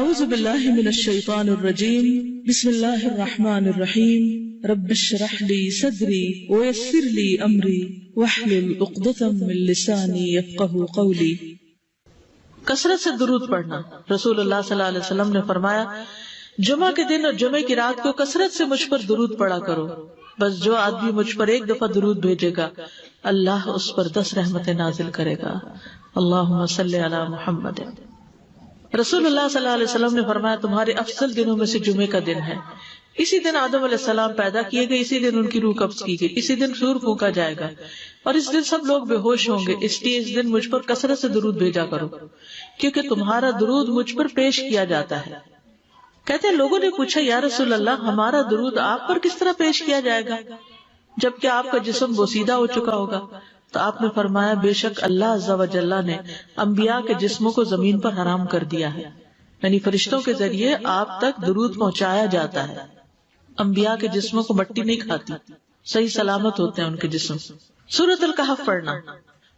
اعوذ باللہ من الشیطان الرجیم بسم اللہ الرحمن الرحیم رب اشرح لی صدری ویسر لی امری واحلل عقدۃ من لسانی یفقہوا قولی۔ کثرت سے درود پڑھنا۔ رسول اللہ صلی اللہ علیہ وسلم نے فرمایا جمعہ کے دن اور جمعہ کی رات کو کثرت سے مجھ پر درود پڑھا کرو، بس جو آدمی مجھ پر ایک دفعہ درود بھیجے گا اللہ اس پر 10 رحمتیں نازل کرے گا۔ اللہم صلی علی محمد۔ رسول اللہ صلی اللہ علیہ وسلم نے فرمایا تمہارے افضل دنوں میں سے جمعے کا دن ہے۔ اسی دن آدم علیہ السلام پیدا کیے گئے، اسی دن ان کی روح قبض کی گئی، اسی دن سور پھونکا جائے گا اور اس دن سب لوگ بے ہوش ہوں گے، اس لیے اس دن مجھ پر کثرت سے درود بھیجا کرو کیونکہ تمہارا درود مجھ پر پیش کیا جاتا ہے۔ کہتے ہیں لوگوں نے پوچھا یا رسول اللہ ہمارا درود آپ پر کس طرح پیش کیا جائے گا جبکہ آپ کا جسم بوسیدہ ہو چکا ہوگا؟ تو آپ نے فرمایا بے شک اللہ عز و جل نے انبیاء کے جسموں کو زمین پر حرام کر دیا ہے، یعنی فرشتوں کے ذریعے آپ تک درود پہنچایا جاتا ہے۔ انبیاء کے جسموں کو مٹی نہیں کھاتی، صحیح سلامت ہوتے ہیں ان کے جسم۔ سورۃ الکہف پڑھنا۔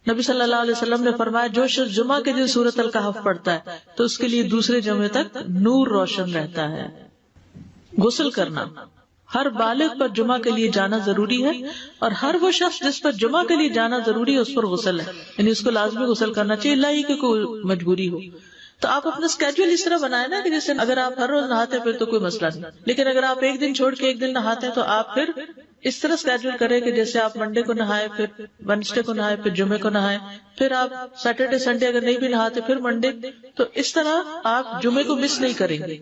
نبی صلی اللہ علیہ وسلم نے فرمایا جو شخص جمعہ کے دن سورۃ الکہف پڑھتا ہے تو اس کے لیے دوسرے جمعے تک نور روشن رہتا ہے۔ غسل کرنا۔ ہر بالغ پر جمعہ کے لیے جانا ضروری ہے اور ہر وہ شخص جس پر جمعہ کے لیے جانا ضروری ہے اس پر غسل ہے، یعنی اس کو لازمی غسل کرنا چاہیے، اللہ ہی کہ کوئی مجبوری ہو۔ تو آپ اپنا اسکیڈول اس طرح بنائے نا کہ جیسے اگر آپ ہر روز نہاتے پھر تو کوئی مسئلہ نہیں، لیکن اگر آپ ایک دن چھوڑ کے ایک دن نہاتے ہیں تو آپ پھر اس طرح اسکیڈول کریں کہ جیسے آپ منڈے کو نہائے، پھر وینسڈے کو نہائے، پھر جمعے کو نہائے، پھر آپ سیٹرڈے سنڈے اگر نہیں بھی نہاتے پھر منڈے، تو اس طرح آپ جمعے کو مس نہیں کریں گے۔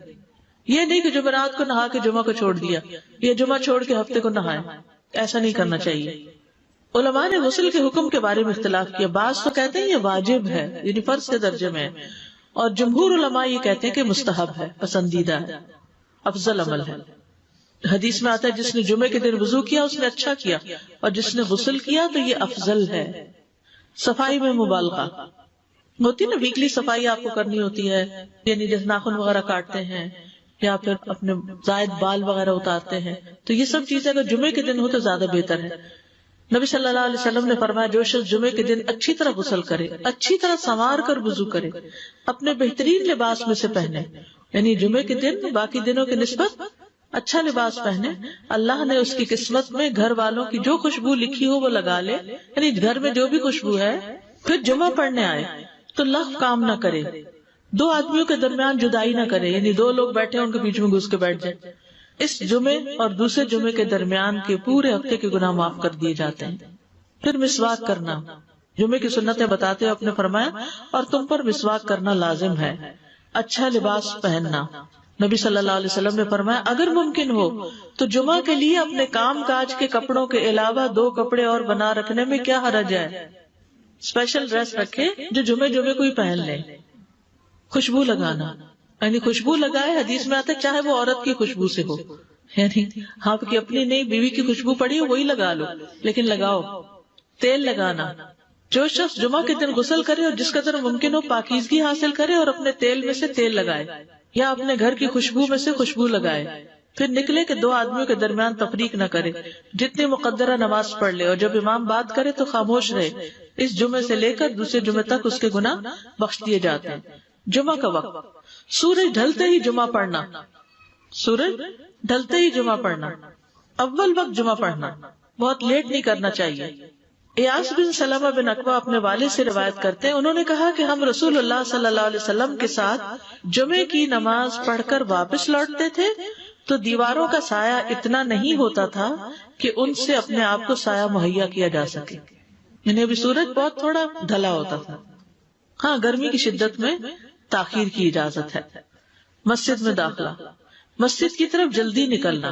یہ نہیں کہ جمعرات کو نہا کے جمعہ کو چھوڑ دیا یا جمعہ چھوڑ کے ہفتے کو نہائے، ایسا نہیں کرنا چاہیے۔ علماء نے غسل کے حکم کے بارے میں اختلاف کیا، بعض تو کہتے ہیں یہ واجب ہے یعنی فرض کے درجے میں ہے، اور جمہور علماء یہ کہتے ہیں کہ مستحب ہے، پسندیدہ ہے، افضل عمل ہے۔ حدیث میں آتا ہے جس نے جمعے کے دن وضو کیا اس نے اچھا کیا اور جس نے غسل کیا تو یہ افضل ہے۔ صفائی میں مبالغہ ہوتی نا، ویکلی صفائی آپ کو کرنی ہوتی ہے، یعنی جیسے ناخن وغیرہ کاٹتے ہیں یا پھر اپنے زائد بال وغیرہ اتارتے ہیں، تو یہ سب چیزیں اگر جمعے کے دن ہو تو زیادہ بہتر ہے۔ نبی صلی اللہ علیہ وسلم نے فرمایا جو شخص جمعے کے دن اچھی طرح غسل کرے، اچھی طرح سنوار کر وضو کرے، اپنے بہترین لباس میں سے پہنے، یعنی جمعے کے دن باقی دنوں کی نسبت اچھا لباس پہنے، اللہ نے اس کی قسمت میں گھر والوں کی جو خوشبو لکھی ہو وہ لگا لے، یعنی گھر میں جو بھی خوشبو ہے، پھر جمعہ پڑھنے آئے تو لغو کام نہ کرے، 2 آدمیوں کے درمیان جدائی نہ کرے، یعنی 2 لوگ بیٹھے ان کے بیچ میں گھس کے بیٹھ جائے۔ اس جمعے اور دوسرے جمعے کے درمیان کے پورے ہفتے کے گناہ معاف کر دیے جاتے ہیں۔ پھر مسواک کرنا۔ جمعے کی سنتیں بتاتے ہوئے آپ نے فرمایا اور تم پر مسواک کرنا لازم ہے۔ اچھا لباس پہننا۔ نبی صلی اللہ علیہ وسلم نے فرمایا اگر ممکن ہو تو جمعہ کے لیے اپنے کام کاج کے کپڑوں کے علاوہ 2 کپڑے اور بنا رکھنے میں کیا حرج ہے؟ اسپیشل ڈریس رکھے جو جمعے کو ہی پہن لیں۔ خوشبو لگانا، یعنی خوشبو لگائے، حدیث میں آتا ہے چاہے وہ عورت کی خوشبو سے ہو، یعنی آپ کی اپنی نہیں، بیوی کی خوشبو پڑی ہو وہی لگا لو، لیکن لگاؤ۔ تیل لگانا۔ جو شخص جمعہ کے دن غسل کرے اور جس قدر ممکن ہو پاکیزگی حاصل کرے اور اپنے تیل میں سے تیل لگائے یا اپنے گھر کی خوشبو میں سے خوشبو لگائے، پھر نکلے کہ 2 آدمیوں کے درمیان تفریق نہ کرے، جتنی مقدرہ نماز پڑھ لے اور جب امام بات کرے تو خاموش رہے، اس جمعے سے لے کر دوسرے جمعے تک اس کے گناہ بخش دیے جاتے ہیں۔ جمعہ کا وقت۔ سورج ڈھلتے ہی جمعہ پڑھنا۔ سورج ڈھلتے ہی جمعہ پڑھنا، اول وقت جمعہ پڑھنا، بہت لیٹ نہیں کرنا چاہیے۔ ایاس بن سلمہ بن عقبہ اپنے والد سے روایت کرتے ہیں، انہوں نے کہا کہ ہم رسول اللہ صلی اللہ علیہ وسلم کے ساتھ جمعے کی نماز پڑھ کر واپس لوٹتے تھے تو دیواروں کا سایہ اتنا نہیں ہوتا تھا کہ ان سے اپنے آپ کو سایہ مہیا کیا جا سکے، یعنی ابھی سورج بہت تھوڑا ڈھلا ہوتا تھا۔ ہاں گرمی کی شدت میں تاخیر کی اجازت ہے۔ مسجد میں داخلہ۔ مسجد کی طرف جلدی نکلنا۔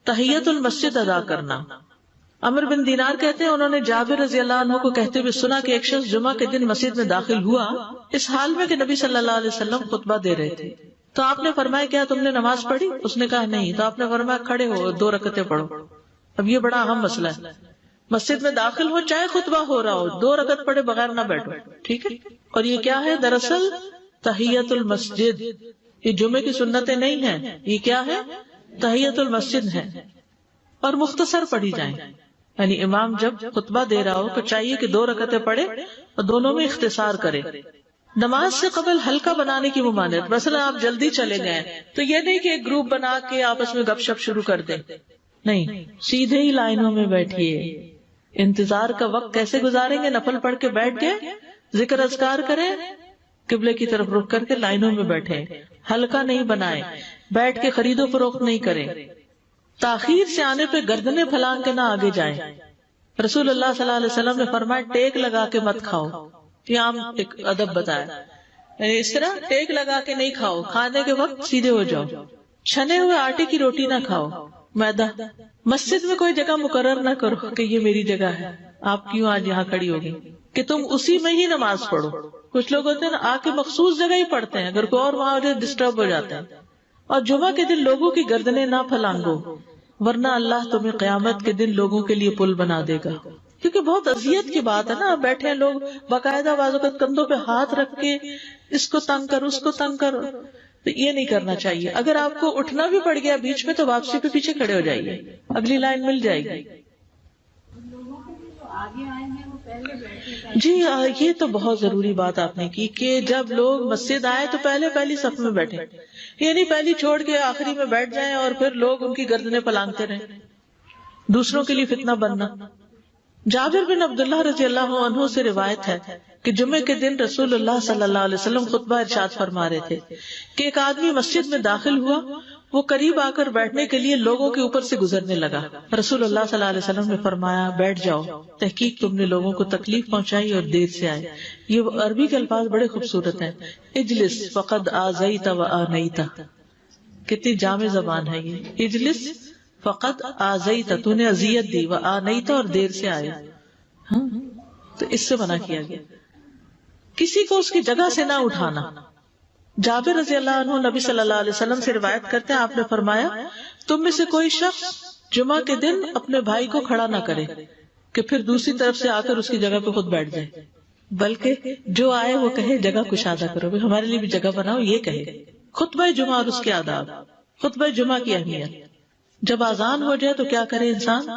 تحیت المسجد ادا کرنا۔ عمر بن دینار کہتے ہیں انہوں نے جابر رضی اللہ عنہ کو کہتے ہوئے سنا کہ ایک شخص جمعہ کے دن مسجد میں داخل ہوا اس حال میں کہ نبی صلی اللہ علیہ وسلم خطبہ دے رہے تھے، تو آپ نے فرمایا کیا تم نے نماز پڑھی؟ اس نے کہا نہیں، تو آپ نے فرمایا کھڑے ہو 2 رکعتیں پڑھو۔ اب یہ بڑا اہم مسئلہ ہے، مسجد میں داخل ہو چاہے خطبہ ہو رہا ہو 2 رکعت پڑھے بغیر نہ بیٹھو، ٹھیک ہے؟ اور یہ کیا ہے؟ دراصل تحیت المسجد، یہ جمعے کی سنتیں نہیں ہیں، یہ کیا ہے؟ تحیت المسجد ہے، اور مختصر پڑھی جائیں، یعنی امام جب خطبہ دے رہا ہو تو چاہیے کہ 2 رکعتیں پڑھے اور دونوں میں اختصار کرے۔ نماز سے قبل ہلکا بنانے کی ممانعت، مثلا آپ جلدی چلے گئے تو یہ نہیں کہ ایک گروپ بنا کے آپس میں گپ شپ شروع کر دیں، نہیں، سیدھے ہی لائنوں میں بیٹھیے. انتظار کا وقت کیسے گزاریں گے؟ نفل پڑھ کے بیٹھ گئے، ذکر اذکار کریں، قبلے کی طرف رخ کر کے لائنوں میں بیٹھے. ہلکا نہیں بنائے، بیٹھ کے خرید و فروخت نہیں کریں. تاخیر سے آنے پہ گردنیں پھلانگ کے نہ آگے جائیں. رسول اللہ صلی اللہ علیہ وسلم نے فرمایا ٹیک لگا کے مت کھاؤ، یہ عام ایک ادب بتایا، یعنی اس طرح ٹیک لگا کے نہیں کھاؤ، کھانے کے وقت سیدھے ہو جاؤ. چھنے ہوئے آٹے کی روٹی نہ کھاؤ، میدا. مسجد میں کوئی جگہ مقرر نہ کرو کہ یہ میری جگہ ہے، آپ کیوں آج یہاں کھڑی ہوگی، کہ تم اسی میں ہی نماز پڑھو. کچھ لوگ ہوتے ہیں نا آ کے مخصوص جگہ ہی پڑھتے ہیں، اگر کوئی اور وہاں ہو جائے ڈسٹرب ہو جاتے ہیں. اور جمعہ کے دن لوگوں کی گردنیں نہ پھلانگو، ورنہ اللہ تمہیں قیامت کے دن لوگوں کے لیے پل بنا دے گا. کیونکہ بہت اذیت کی بات ہے نا، بیٹھے ہیں لوگ باقاعدہ بعض اوقات کندھوں پہ ہاتھ رکھ کے اس کو تنگ کر اس کو تنگ کر، تو یہ نہیں کرنا چاہیے. اگر آپ کو اٹھنا بھی پڑ گیا بیچ میں تو واپسی پہ پیچھے کھڑے ہو جائیے، اگلی لائن مل جائے گی. جی یہ تو بہت ضروری بات آپ نے کی کہ جب لوگ مسجد آئے تو پہلی صف میں بیٹھے، یعنی پہلی چھوڑ کے آخری میں بیٹھ جائیں اور پھر لوگ ان کی گردنیں پلانگتے رہیں، دوسروں کے لیے فتنہ بننا. جابر بن عبداللہ رضی اللہ عنہ سے روایت ہے کہ جمعے کے دن رسول اللہ صلی اللہ علیہ وسلم خطبہ ارشاد فرما رہے تھے کہ ایک آدمی مسجد میں داخل ہوا، وہ قریب آ کر بیٹھنے کے لیے لوگوں کے اوپر سے گزرنے لگا. رسول اللہ صلی اللہ علیہ وسلم نے فرمایا بیٹھ جاؤ، تحقیق تم نے لوگوں کو تکلیف پہنچائی اور دیر سے آئے. یہ عربی کے الفاظ بڑے خوبصورت ہیں. اجلس فقد آذیت و آنیت، کتنی جامع زبان ہے یہ. اجلس فقط آذیت، تو نے اذیت دی، و آنیت، اور دیر سے آئے. تو اس سے منع کیا گیا. کسی کو اس کی جگہ سے نہ اٹھانا. جابر رضی اللہ عنہ نبی صلی اللہ علیہ وسلم سے روایت کرتے ہیں، آپ نے فرمایا تم میں سے کوئی شخص جمعہ کے دن اپنے بھائی کو کھڑا نہ کرے کہ پھر دوسری طرف سے آ کر اس کی جگہ پہ خود بیٹھ جائے، بلکہ جو آئے وہ کہے جگہ کشادہ کرو، ہمارے لیے بھی جگہ بناؤ، یہ کہے. خطبہ جمعہ اور اس کے آداب. خطبہ جمعہ کی اہمیت. جب اذان ہو جائے تو کیا کرے انسان؟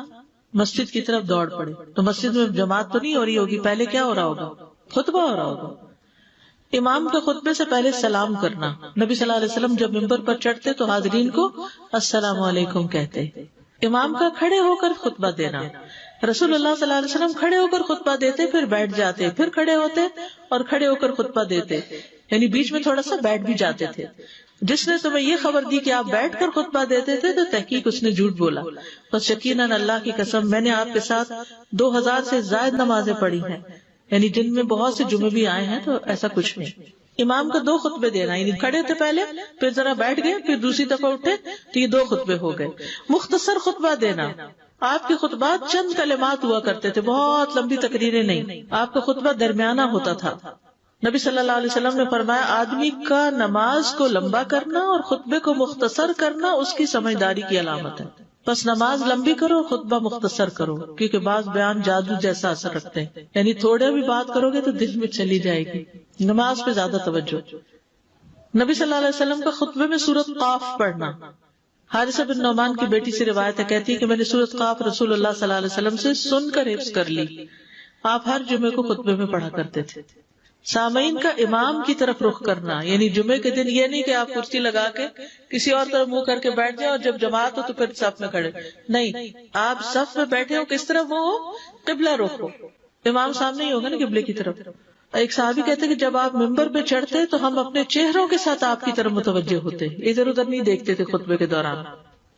مسجد کی طرف دوڑ پڑے. تو مسجد میں جماعت تو نہیں ہو رہی ہوگی، پہلے کیا ہو رہا ہوگا؟ خطبہ ہو رہا ہوگا. امام کے خطبے سے پہلے سلام کرنا. نبی صلی اللہ علیہ وسلم جب ممبر پر چڑھتے تو حاضرین کو السلام علیکم کہتے. امام کا کھڑے ہو کر خطبہ دینا. رسول اللہ صلی اللہ علیہ وسلم کھڑے ہو کر خطبہ دیتے، پھر بیٹھ جاتے، پھر کھڑے ہوتے اور کھڑے ہو کر خطبہ دیتے، یعنی بیچ میں تھوڑا سا بیٹھ بھی جاتے تھے. جس نے تمہیں یہ خبر دی کہ آپ بیٹھ کر خطبہ دیتے تھے تو تحقیق اس نے جھوٹ بولا. بس یقیناً اللہ کی قسم میں نے آپ کے ساتھ 2000 سے زائد نمازیں پڑھی ہیں، یعنی جن میں بہت سے جمعے بھی آئے ہیں، تو ایسا کچھ نہیں. امام کو 2 خطبے دینا، یعنی کھڑے تھے پہلے، پھر ذرا بیٹھ گئے، پھر دوسری دفعہ اٹھے تو یہ 2 خطبے ہو گئے. مختصر خطبہ دینا. آپ کے خطبات چند کلمات ہوا کرتے تھے، بہت لمبی تقریریں نہیں. آپ کا خطبہ درمیانہ ہوتا تھا. نبی صلی اللہ علیہ وسلم نے فرمایا آدمی کا نماز کو لمبا کرنا اور خطبے کو مختصر کرنا اس کی سمجھداری کی علامت ہے. بس نماز لمبی کرو، خطبہ مختصر کرو، کیونکہ بعض بیان جادو جیسا اثر رکھتے ہیں، یعنی تھوڑے بھی بات کرو گے تو دل میں چلی جائے گی. نماز پہ زیادہ توجہ. نبی صلی اللہ علیہ وسلم کا خطبے میں سورۃ قاف پڑھنا. حارثہ بن نعمان کی بیٹی سے روایت ہے، کہتی ہے کہ میں نے سورۃ قاف رسول اللہ صلی اللہ علیہ وسلم سے سن کر حفظ کر لی. آپ ہر جمعے کو خطبے میں پڑھا کرتے تھے. سامعین کا امام کی طرف رخ کرنا، یعنی جمعے کے دن یہ نہیں کہ آپ کرسی لگا کے کسی اور طرف منہ کر کے بیٹھ جائیں اور جب جماعت ہو تو پھر صف میں کھڑے. نہیں، آپ صف میں بیٹھے ہو، کس طرف وہ ہو؟ قبلہ رخ ہو. امام سامنے ہی ہوگا نا قبلے کی طرف. ایک صحابی کہتے کہ جب آپ ممبر پہ چڑھتے تو ہم اپنے چہروں کے ساتھ آپ کی طرف متوجہ ہوتے، ادھر ادھر نہیں دیکھتے تھے خطبے کے دوران.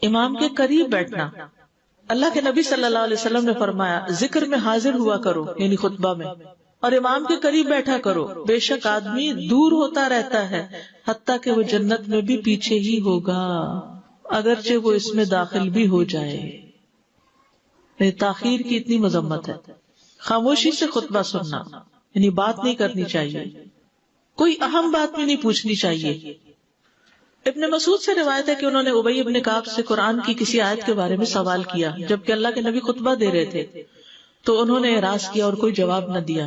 امام کے قریب بیٹھنا. اللہ کے نبی صلی اللہ علیہ وسلم نے فرمایا ذکر میں حاضر ہوا کرو، یعنی خطبہ میں، اور امام کے قریب بیٹھا کرو. بے شک آدمی دور ہوتا رہتا ہے حتیٰ کہ وہ جنت میں بھی پیچھے ہی ہوگا اگرچہ وہ اس میں داخل بھی ہو جائے. تاخیر کی اتنی مذمت ہے. خاموشی سے خطبہ سننا، یعنی بات نہیں کرنی چاہیے، کوئی اہم بات بھی نہیں پوچھنی چاہیے. ابن مسعود سے روایت ہے کہ انہوں نے ابی ابن کعب سے قرآن کی کسی آیت کے بارے میں سوال کیا جبکہ اللہ کے نبی خطبہ دے رہے تھے، تو انہوں نے اعراض کیا اور کوئی جواب نہ دیا.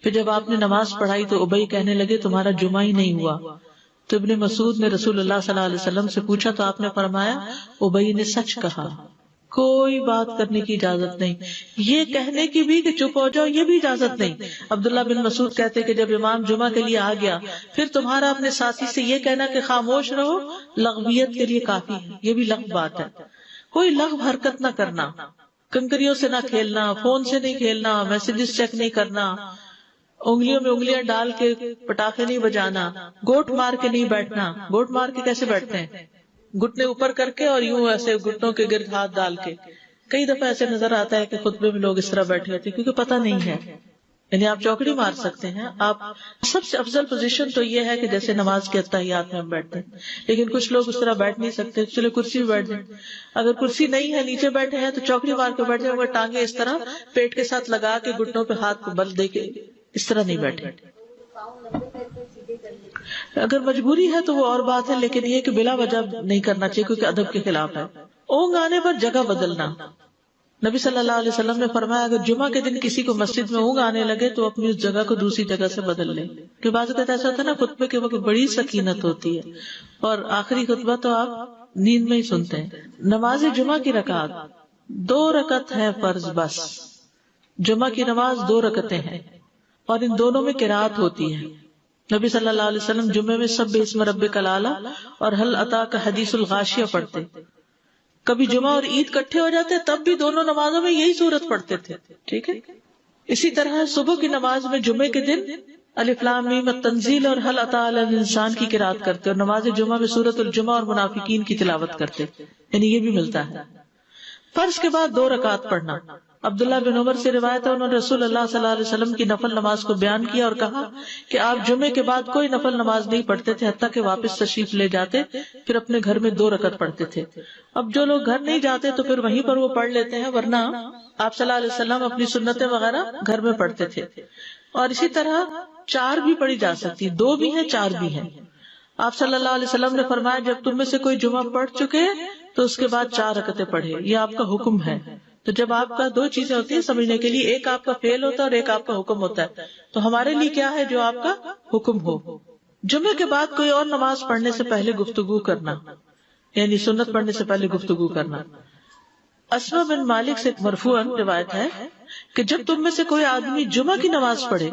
پھر جب آپ نے نماز پڑھائی تو ابی کہنے لگے تمہارا جمعہ ہی نہیں ہوا. تو ابن مسعود نے رسول اللہ صلی اللہ علیہ وسلم سے پوچھا تو آپ نے فرمایا ابی نے سچ کہا. کوئی بات کرنے کی اجازت نہیں، یہ کہنے کی بھی کہ چپ ہو جاؤ یہ بھی اجازت نہیں۔ عبداللہ بن مسعود کہتے کہ جب امام جمعہ کے لیے آ گیا پھر تمہارا اپنے ساتھی سے یہ کہنا کہ خاموش رہو لغویت کے لیے کافی ہے، یہ بھی لغو بات ہے۔ کوئی لغو حرکت نہ کرنا، کنکریوں سے نہ کھیلنا، فون سے نہیں کھیلنا، میسجز چیک نہیں کرنا، انگلیوں میں انگلیاں ڈال کے پٹاخے نہیں بجانا، گوٹ مار کے نہیں بیٹھنا۔ گوٹ مار کے کیسے بیٹھتے ہیں؟ گھٹنے اوپر کر کے اور یوں ایسے گھٹنوں کے گرد ہاتھ ڈال کے۔ کئی دفعہ ایسے نظر آتا ہے کہ خطبے میں لوگ اس طرح بیٹھے ہوتے ہیں کیونکہ پتہ نہیں ہے، یعنی آپ چوکڑی مار سکتے ہیں۔ آپ سب سے افضل پوزیشن تو یہ ہے کہ جیسے نماز کے اتحیات میں ہم بیٹھتے ہیں، لیکن کچھ لوگ اس طرح بیٹھ نہیں سکتے، چلے کرسی میں بیٹھ جائیں۔ اگر کرسی نہیں ہے نیچے بیٹھے ہیں تو چوکڑی مار کے بیٹھ جائیں، مگر ٹانگیں اس طرح پیٹ کے ساتھ لگا کے گھٹنوں پہ ہاتھ کو بل دے کے اس طرح نہیں بیٹھے۔ اگر مجبوری ہے تو وہ اور بات ہے، لیکن یہ کہ بلا وجہ نہیں کرنا چاہیے کیونکہ ادب کے خلاف ہے۔ اونگ آنے پر جگہ بدلنا، نبی صلی اللہ علیہ وسلم نے فرمایا اگر جمعہ کے دن کسی کو مسجد میں اونگ آنے لگے تو اپنی اس جگہ کو دوسری جگہ سے بدل لے، کہ بعض اوقات ایسا ہوتا ہے نا خطبے کے وقت بڑی سکینت ہوتی ہے اور آخری خطبہ تو آپ نیند میں ہی سنتے ہیں۔ نماز جمعہ کی رکعت 2 رکعت ہے فرض بس، جمعہ کی نماز 2 رکعتیں ہیں اور ان دونوں میں قرات ہوتی ہے۔ نبی صلی اللہ علیہ وسلم جمعے میں سبح اسم ربک الاعلی اور هل اتاک حدیث الغاشیہ پڑھتے۔ کبھی جمعہ اور عید کٹھے ہو جاتے تب بھی دونوں نمازوں میں یہی سورت پڑھتے تھے، ٹھیک ہے۔ اسی طرح صبح کی نماز میں جمعے کے دن الف لام میم التنزیل اور هل اتی علی الانسان کی قرات کرتے اور نماز جمعہ میں سورۃ الجمعہ اور منافقین کی تلاوت کرتے، یعنی یہ بھی ملتا ہے۔ فرض کے بعد 2 رکعت پڑھنا، عبداللہ بن عمر سے روایت ہے انہوں نے رسول اللہ صلی اللہ علیہ وسلم کی نفل نماز کو بیان کیا اور کہا کہ آپ جمعے کے بعد کوئی نفل نماز نہیں پڑھتے تھے حتیٰ کہ واپس تشریف لے جاتے، پھر اپنے گھر میں 2 رکعت پڑھتے تھے۔ اب جو لوگ گھر نہیں جاتے تو پھر وہیں پر وہ پڑھ لیتے ہیں، ورنہ آپ صلی اللہ علیہ وسلم اپنی سنتیں وغیرہ گھر میں پڑھتے تھے۔ اور اسی طرح 4 بھی پڑھی جا سکتی، 2 بھی ہیں 4 بھی ہیں۔ آپ صلی اللہ علیہ وسلم نے فرمایا جب تم میں سے کوئی جمعہ پڑھ چکے تو اس کے بعد 4 رکعتیں پڑھے، یہ آپ کا حکم ہے۔ تو جب آپ کا 2 چیزیں ہوتی ہیں سمجھنے کے لیے، ایک آپ کا فعل ہوتا ہے اور ایک آپ کا حکم ہوتا ہے، تو ہمارے لیے کیا ہے جو آپ کا حکم ہو۔ جمعے کے بعد کوئی اور نماز پڑھنے سے پہلے گفتگو کرنا، یعنی سنت پڑھنے سے پہلے گفتگو کرنا۔ اسما بن مالک سے مرفوعاً روایت ہے کہ جب تم میں سے کوئی آدمی جمعہ کی نماز پڑھے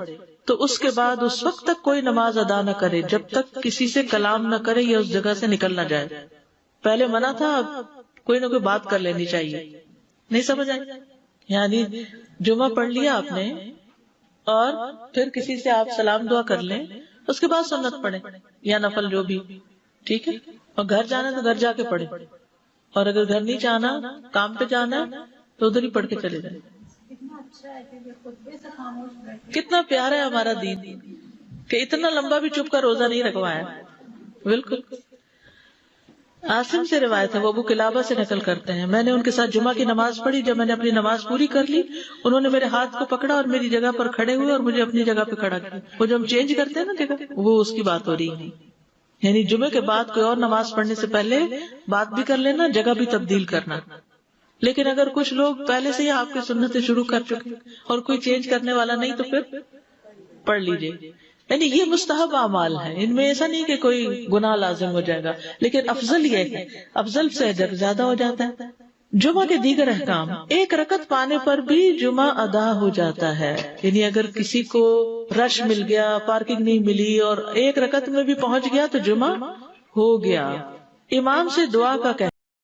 تو اس کے بعد اس وقت تک کوئی نماز ادا نہ کرے جب تک کسی سے کلام نہ کرے یا اس جگہ سے نکل نہ جائے۔ پہلے منع تھا، اب کوئی نہ کوئی بات کر لینی چاہیے۔ نہیں سمجھ آئی؟ یعنی جمعہ پڑھ لیا آپ نے اور پھر کسی سے آپ سلام دعا کر لیں، اس کے بعد سنت پڑھیں یا نفل جو بھی، ٹھیک ہے۔ اور گھر جانا تو گھر جا کے پڑھیں، اور اگر گھر نہیں جانا کام پہ جانا تو ادھر ہی پڑھ کے چلے جائیں۔ کتنا پیارا ہے ہمارا دین کہ اتنا لمبا بھی چپ کا روزہ نہیں رکھوایا۔ بالکل۔ عاصم سے روایت ہے، وہ ابو قلابہ سے نقل کرتے ہیں، میں نے ان کے ساتھ جمعہ کی نماز پڑھی، جب میں نے اپنی نماز پوری کر لی انہوں نے میرے ہاتھ کو پکڑا اور میری جگہ پر کھڑے ہوئے اور مجھے اپنی جگہ پہ کھڑا کیا۔ وہ جو ہم چینج کرتے ہیں نا جگہ، وہ اس کی بات ہو رہی ہے، یعنی جمعے کے بعد کوئی اور نماز پڑھنے سے پہلے بات بھی کر لینا، جگہ بھی تبدیل کرنا۔ لیکن اگر کچھ لوگ پہلے سے ہی آپ کی سنتیں شروع کر چکے اور کوئی چینج کرنے والا نہیں تو پھر پڑھ لیجیے۔ یعنی یہ مستحب اعمال ہیں، ان میں ایسا نہیں کہ کوئی گناہ لازم ہو جائے گا، لیکن افضل یہ ہے، افضل سے اجر زیادہ ہو جاتا ہے۔ جمعہ کے دیگر احکام، 1 رکعت پانے پر بھی جمعہ ادا ہو جاتا ہے، یعنی اگر کسی کو رش مل گیا، پارکنگ نہیں ملی اور 1 رکعت میں بھی پہنچ گیا تو جمعہ ہو گیا۔ امام سے دعا کا کہنا،